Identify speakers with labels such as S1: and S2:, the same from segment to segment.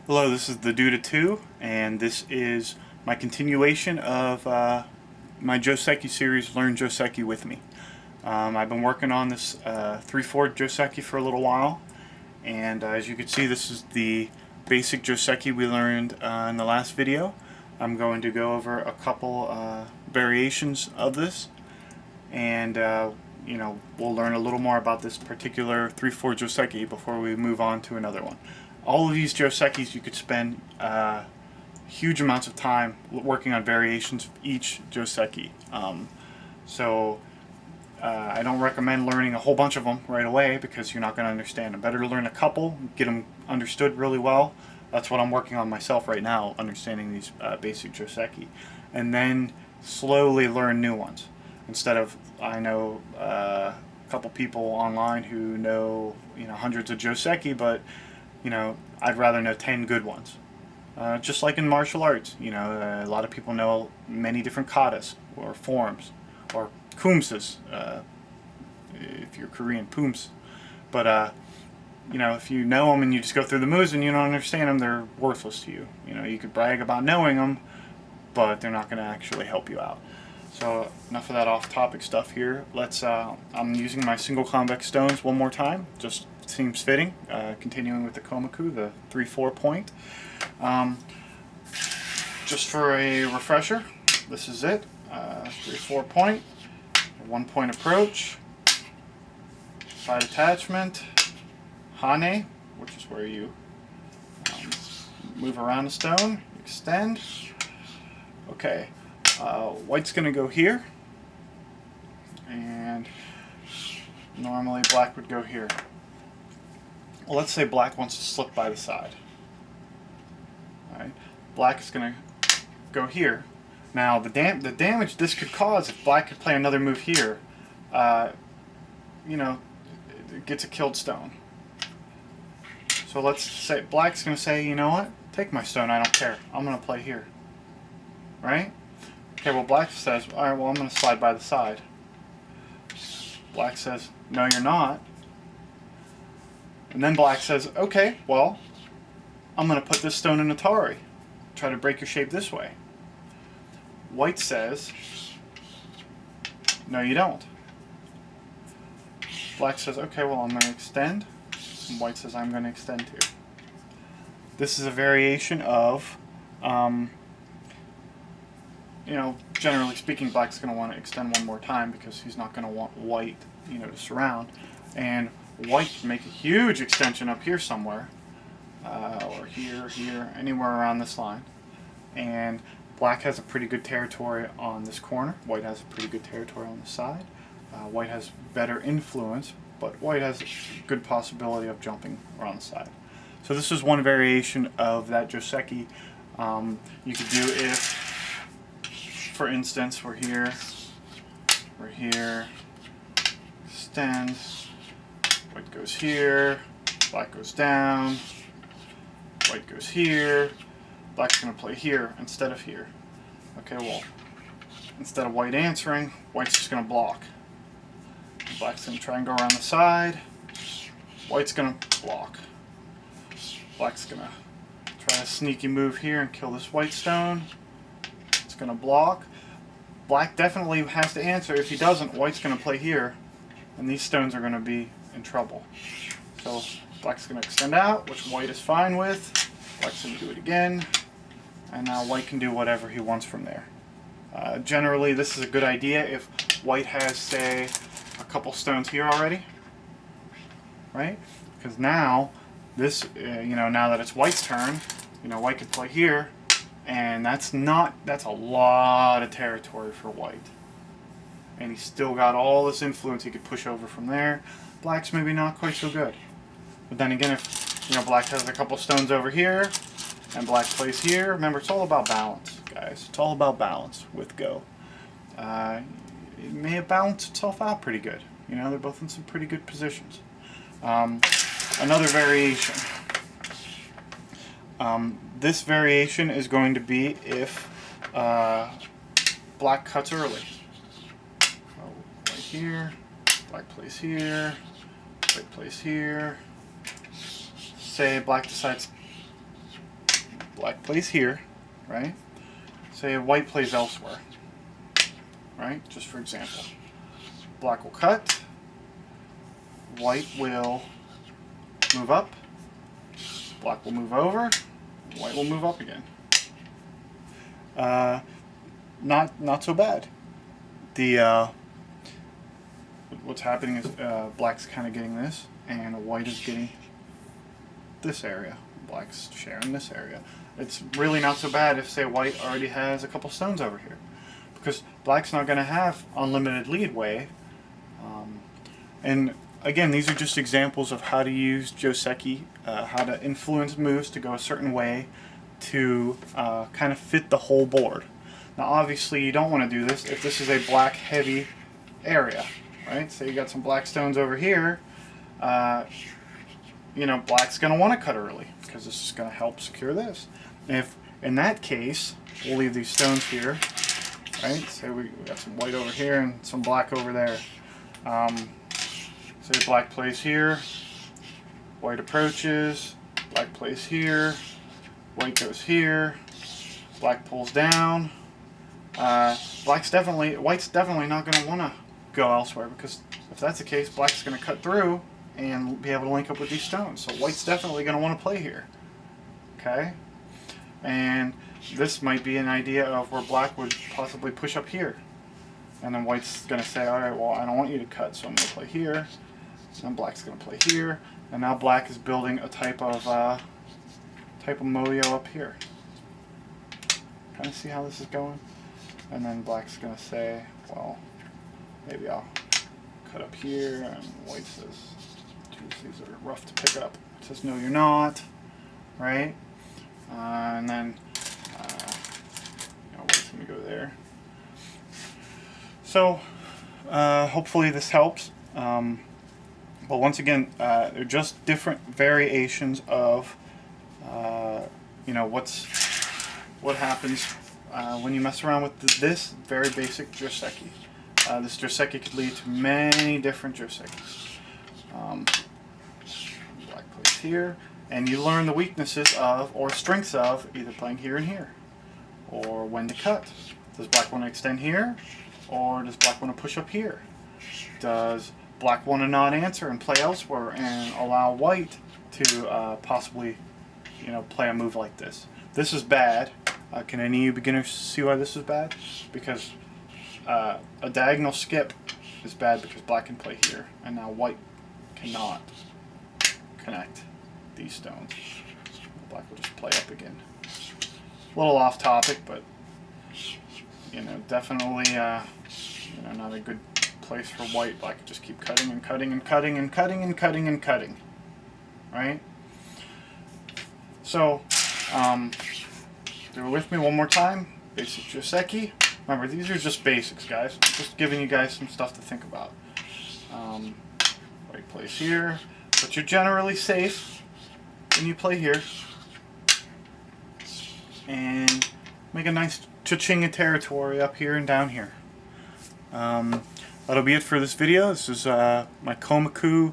S1: Hello, this is the Duda 2, and this is my continuation of my Joseki series, Learn Joseki with me. I've been working on this 3/4 Joseki for a little while, and as you can see, this is the basic Joseki we learned in the last video. I'm going to go over a couple variations of this, and we'll learn a little more about this particular 3/4 Joseki before we move on to another one. All of these Josekis you could spend huge amounts of time working on variations of each Joseki. I don't recommend learning a whole bunch of them right away because you're not going to understand them. Better to learn a couple, get them understood really well. That's what I'm working on myself right now, understanding these basic Joseki. And then slowly learn new ones. Instead of, I know a couple people online who know hundreds of Joseki, but I'd rather know 10 good ones. Just like in martial arts, a lot of people know many different katas or forms or kumsas, if you're Korean, pums. But if you know them and you just go through the moves and you don't understand them, they're worthless to you. You could brag about knowing them, but they're not going to actually help you out. So enough of that off-topic stuff here. I'm using my single convex stones one more time. Just seems fitting. Continuing with the komaku, the 3/4 point. Just for a refresher, this is it. 3/4 point, 1 point approach, side attachment, hane, which is where you move around the stone, extend. Okay, white's going to go here, and normally black would go here. Well, let's say black wants to slip by the side. Alright, black is going to go here. Now, the damage this could cause if black could play another move here, it gets a killed stone. So let's say black's going to say, you know what? Take my stone, I don't care. I'm going to play here. Right? Okay, well, black says, alright, well, I'm going to slide by the side. Black says, no, you're not. And then black says, okay, well, I'm going to put this stone in Atari. Try to break your shape this way. White says, no, you don't. Black says, okay, well, I'm going to extend. And white says, I'm going to extend too. This is a variation of, generally speaking, black's going to want to extend one more time because he's not going to want white, to surround. And white can make a huge extension up here somewhere, or here, anywhere around this line. And black has a pretty good territory on this corner. White has a pretty good territory on the side. White has better influence, but white has a good possibility of jumping around the side. So this is one variation of that Joseki. You could do if, for instance, we're here, extend, white goes here, black goes down, white goes here, black's going to play here instead of here. Okay, well, instead of white answering, white's just going to block. Black's going to try and go around the side, white's going to block. Black's going to try a sneaky move here and kill this white stone. It's going to block. Black definitely has to answer. If he doesn't, white's going to play here, and these stones are going to be in trouble. So black's going to extend out, which white is fine with. Black's going to do it again, and now white can do whatever he wants from there. Generally, this is a good idea if white has, say, a couple stones here already, right? Because now, this, now that it's white's turn, white could play here, and that's a lot of territory for white. And he's still got all this influence he could push over from there. Black's maybe not quite so good. But then again, if black has a couple stones over here, and black plays here, remember, it's all about balance, guys. It's all about balance with Go. It may have balanced itself out pretty good. They're both in some pretty good positions. Another variation. This variation is going to be if black cuts early. Right here, black plays here, white plays here. Say black decides black plays here, right? Say white plays elsewhere, right? Just for example. Black will cut, white will move up, black will move over, white will move up again. Not so bad. The what's happening is black's kind of getting this, and white is getting this area. Black's sharing this area. It's really not so bad if, say, white already has a couple stones over here, because black's not going to have unlimited leadway. And again, these are just examples of how to use Joseki, how to influence moves to go a certain way to kind of fit the whole board. Now obviously you don't want to do this if this is a black heavy area, right? So you got some black stones over here, you know, black's going to want to cut early because this is going to help secure this. If in that case, we'll leave these stones here, right? Say we got some white over here and some black over there. Say black plays here, white approaches, black plays here, white goes here, black pulls down. White's definitely not going to want to go elsewhere, because if that's the case, black's going to cut through and be able to link up with these stones. So white's definitely going to want to play here. Okay? And this might be an idea of where black would possibly push up here. And then white's going to say, alright, well, I don't want you to cut, so I'm going to play here. And then black's going to play here. And now black is building a type of moyo up here. Kind of see how this is going? And then black's going to say, well, maybe I'll cut up here. And white says, geez, these are rough to pick up. It says, no, you're not. Right? And then, white's going to go there. So, hopefully this helps. But once again, they're just different variations of, what happens when you mess around with this very basic Joseki. This Joseki could lead to many different Josekis. Black plays here, and you learn the weaknesses of, or strengths of, either playing here and here, or when to cut. Does black want to extend here, or does black want to push up here? Does black want to not answer and play elsewhere and allow white to possibly, play a move like this? This is bad. Can any of you beginners see why this is bad? Because a diagonal skip is bad because black can play here, and now white cannot connect these stones. Black will just play up again. A little off topic, but definitely not a good place for white. Black could just keep cutting and cutting and cutting and cutting and cutting and cutting. Right? So, do it with me one more time. Basic Joseki. Remember, these are just basics, guys. Just giving you guys some stuff to think about. White plays here, but you're generally safe when you play here. And make a nice cha-ching territory up here and down here. That'll be it for this video. This is my komaku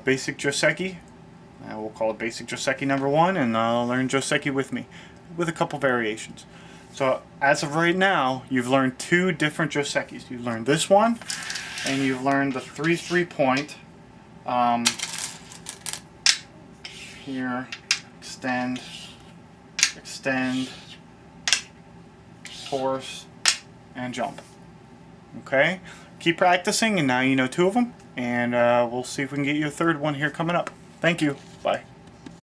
S1: basic Joseki. We'll call it basic Joseki number 1, and learn Joseki with me, with a couple variations. So as of right now, you've learned 2 different Josekis. You've learned this one, and you've learned the 3-3-point. Here, extend, force, and jump. Okay? Keep practicing, and now you know 2 of them, and we'll see if we can get you a 3rd one here coming up. Thank you. Bye.